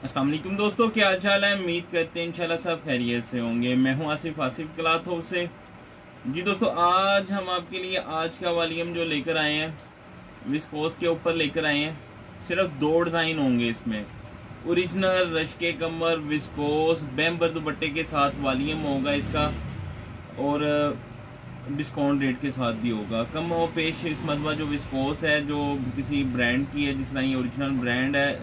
अस्सलाम वालेकुम दोस्तों, क्या हाल चाल है। उम्मीद करते हैं इंशाल्लाह सब खैरियत से होंगे। मैं हूं आसिफ क्लॉथ हाउस से। जी दोस्तों, आज हम आपके लिए आज का वॉल्यूम जो लेकर आए हैं विस्कोस के ऊपर लेकर आए हैं। सिर्फ 2 डिज़ाइन होंगे इसमें। ओरिजिनल रश्के कमर विस्कोस बेम्बर दुपट्टे के साथ वॉल्यूम होगा इसका, और डिस्काउंट रेट के साथ भी होगा। कम और पेश इस मरतबा जो विस्कोस है जो किसी ब्रांड की है, जिस तरह ये ओरिजिनल ब्रांड है,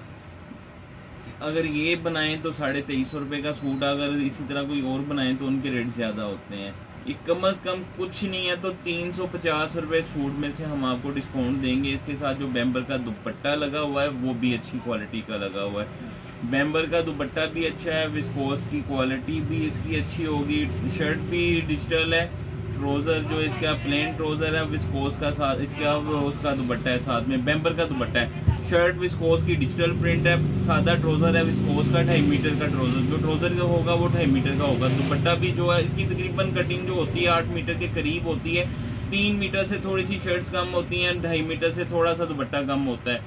अगर ये बनाएं तो 2350 रुपये का सूट, अगर इसी तरह कोई और बनाएं तो उनके रेट ज़्यादा होते हैं। ये कम अज़ कम कुछ नहीं है तो 350 रुपये सूट में से हम आपको डिस्काउंट देंगे। इसके साथ जो बेम्बर का दुपट्टा लगा हुआ है वो भी अच्छी क्वालिटी का लगा हुआ है। बेम्बर का दुपट्टा भी अच्छा है, विस्कोस की क्वालिटी भी इसकी अच्छी होगी। शर्ट भी डिजिटल है, ट्रोज़र जो इसका प्लेन ट्रोज़र है विस्कोस का, साथ इसका उसका दुपट्टा है, साथ में बेम्बर का दुपट्टा है। शर्ट विस्कोस की डिजिटल प्रिंट है, सादा ट्रोज़र है विस्कोस का 2.5 मीटर का ट्रोज़र, जो ट्रोज़र का होगा वो 2.5 मीटर का होगा। दुपट्टा भी जो है इसकी तकरीबन कटिंग जो होती है 8 मीटर के करीब होती है। 3 मीटर से थोड़ी सी शर्ट्स कम होती हैं, 2.5 मीटर से थोड़ा सा दुपट्टा कम होता है,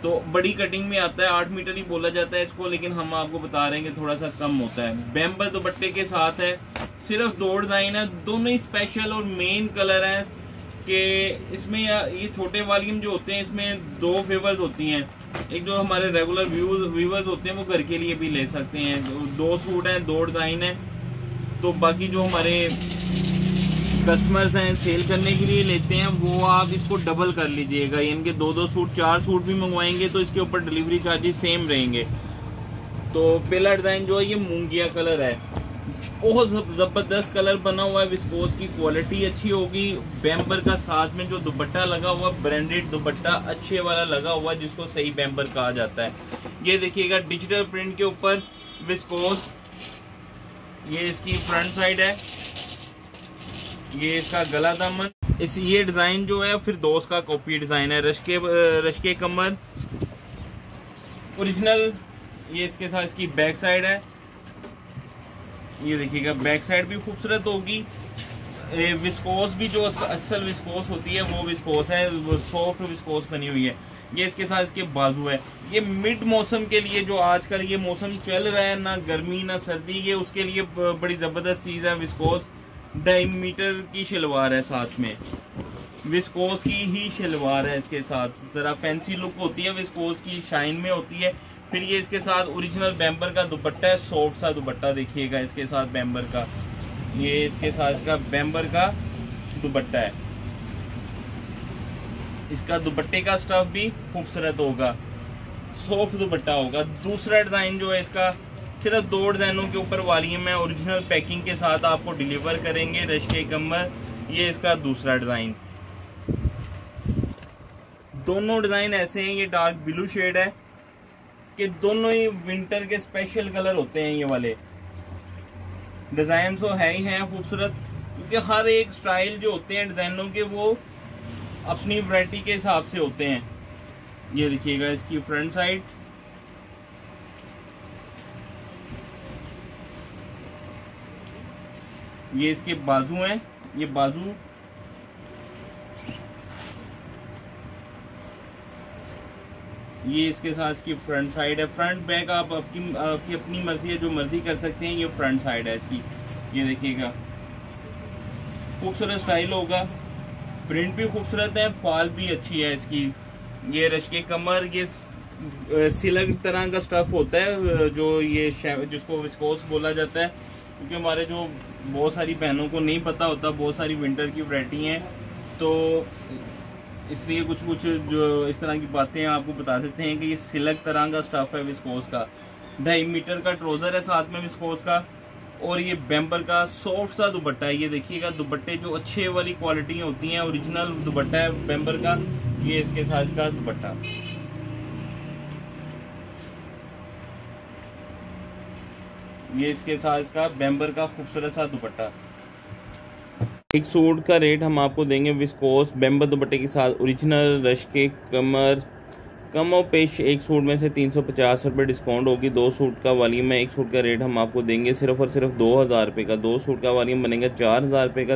तो बड़ी कटिंग में आता है। 8 मीटर ही बोला जाता है इसको, लेकिन हम आपको बता रहे हैं कि थोड़ा सा कम होता है। बेम्बर दुपट्टे के साथ है। सिर्फ 2 डिज़ाइन है, दोनों ही स्पेशल और मेन कलर है कि इसमें ये छोटे वॉल्यूम जो होते हैं इसमें 2 फेवर्स होती हैं। एक जो हमारे रेगुलर व्यूवर्स होते हैं वो घर के लिए भी ले सकते हैं। 2 सूट हैं, 2 डिज़ाइन है। तो बाकी जो हमारे कस्टमर्स हैं सेल करने के लिए लेते हैं वो आप इसको डबल कर लीजिएगा, इनके 2-2 सूट 4 सूट भी मंगवाएंगे तो इसके ऊपर डिलीवरी चार्जेस सेम रहेंगे। तो पहला डिज़ाइन जो है ये मूंगिया कलर है, बहुत ज़बरदस्त कलर बना हुआ है। विस्कोस की क्वालिटी अच्छी होगी। बेम्बर का साथ में जो दुपट्टा लगा हुआ ब्रांडेड दुपट्टा अच्छे वाला लगा हुआ है, जिसको सही बेम्बर कहा जाता है। ये देखिएगा डिजिटल प्रिंट के ऊपर विस्कोस, ये इसकी फ्रंट साइड है, ये इसका गला दामन। ये डिज़ाइन जो है फिर दोस्त का कॉपी डिज़ाइन है। रश्के कमर ओरिजिनल, ये इसके साथ इसकी बैक साइड है। ये देखिएगा बैक साइड भी खूबसूरत होगी। विस्कोस भी जो असल विस्कोस होती है वो विस्कोस है, वो सॉफ्ट विस्कोस बनी हुई है। ये इसके साथ इसके बाजू है। ये मिड मौसम के लिए, जो आजकल ये मौसम चल रहा है, ना गर्मी ना सर्दी, ये उसके लिए बड़ी ज़बरदस्त चीज़ है। विस्कोस 2.5 मीटर की शलवार है, साथ में विस्कोस की ही शलवार है। इसके साथ ज़रा फैंसी लुक होती है, विस्कोस की शाइन में होती है। फिर ये इसके साथ ओरिजिनल बेम्बर का दुपट्टा है, सॉफ्ट सा दुपट्टा देखिएगा इसके साथ बेम्बर का। ये इसके साथ इसका बेम्बर का दुपट्टा है। इसका दुपट्टे का स्टफ भी खूबसूरत होगा, सॉफ्ट दुपट्टा होगा। दूसरा डिज़ाइन जो है इसका सिर्फ 2 डिज़ाइनों के ऊपर वॉल्यूम है, ओरिजिनल पैकिंग के साथ आपको डिलीवर करेंगे। रश्के कमर, ये इसका दूसरा डिज़ाइन। दोनों डिज़ाइन ऐसे हैं, ये डार्क ब्लू शेड है कि दोनों ही विंटर के स्पेशल कलर होते हैं। ये वाले डिजाइन तो है ही हैं खूबसूरत, क्योंकि हर एक स्टाइल जो होते हैं डिजाइनों के वो अपनी वैरायटी के हिसाब से होते हैं। ये देखिएगा इसकी फ्रंट साइड, ये इसके बाजू हैं। ये बाजू, ये इसके साथ इसकी फ्रंट साइड है। फ्रंट बैक आप आपकी अपनी मर्जी है, जो मर्जी कर सकते हैं। ये फ्रंट साइड है इसकी, ये देखिएगा खूबसूरत स्टाइल होगा। प्रिंट भी खूबसूरत है, फॉल भी अच्छी है इसकी। ये रश्के कमर, ये सिल्क तरह का स्टफ होता है, जो ये जिसको विस्कोस बोला जाता है, क्योंकि हमारे जो बहुत सारी बहनों को नहीं पता होता, बहुत सारी विंटर की वैरायटी हैं, तो इसलिए कुछ जो इस तरह की बातें आपको बता देते हैं कि ये सिल्क तरह का स्टफ है विस्कोस का। 2.5 मीटर का ट्रोज़र है साथ में विस्कोस का, और ये बेम्बर का सॉफ्ट सा दुपट्टा है। ये देखिएगा दुपट्टे जो अच्छे वाली क्वालिटी होती हैं, ओरिजिनल दुपट्टा है बेम्बर का। ये इसके साथ इसका दुपट्टा, ये इसके साथ इसका बेम्बर का खूबसूरत सा दुपट्टा। एक सूट का रेट हम आपको देंगे विस्कोस बेम्बर दुपट्टे के साथ ओरिजिनल रश्के कमर। कम और पेश एक सूट में से 350 रुपये डिस्काउंट होगी। 2 सूट का वॉल्यूम है। एक सूट का रेट हम आपको देंगे सिर्फ और सिर्फ 2000 रुपये का। 2 सूट का वॉल्यूम बनेगा 4000 रुपये का।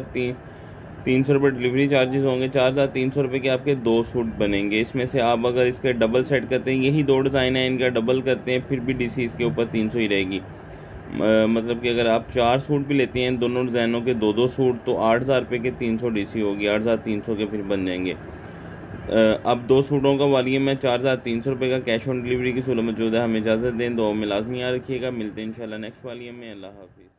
₹300 डिलीवरी चार्जेस होंगे। 4,300 के आपके 2 सूट बनेंगे। इसमें से आप अगर इसके डबल सेट करते हैं, यही 2 डिज़ाइन है इनका, डबल करते हैं फिर भी DC इसके ऊपर 300 ही रहेगी। मतलब कि अगर आप 4 सूट भी लेते हैं दोनों डिज़ाइनों के 2-2 सूट, तो ₹8,000 के 300 DC होगी, 8,300 के फिर बन जाएंगे। अब 2 सूटों का वालियम है, ₹4,300 का कैश ऑन डिलीवरी की सहूलत मौजूद है। हमें इजाज़त दें, दुआ में लाजमी याद रखिएगा। मिलते हैं इंशाल्लाह नेक्स्ट वालियम में। अल्लाह हाफिज़।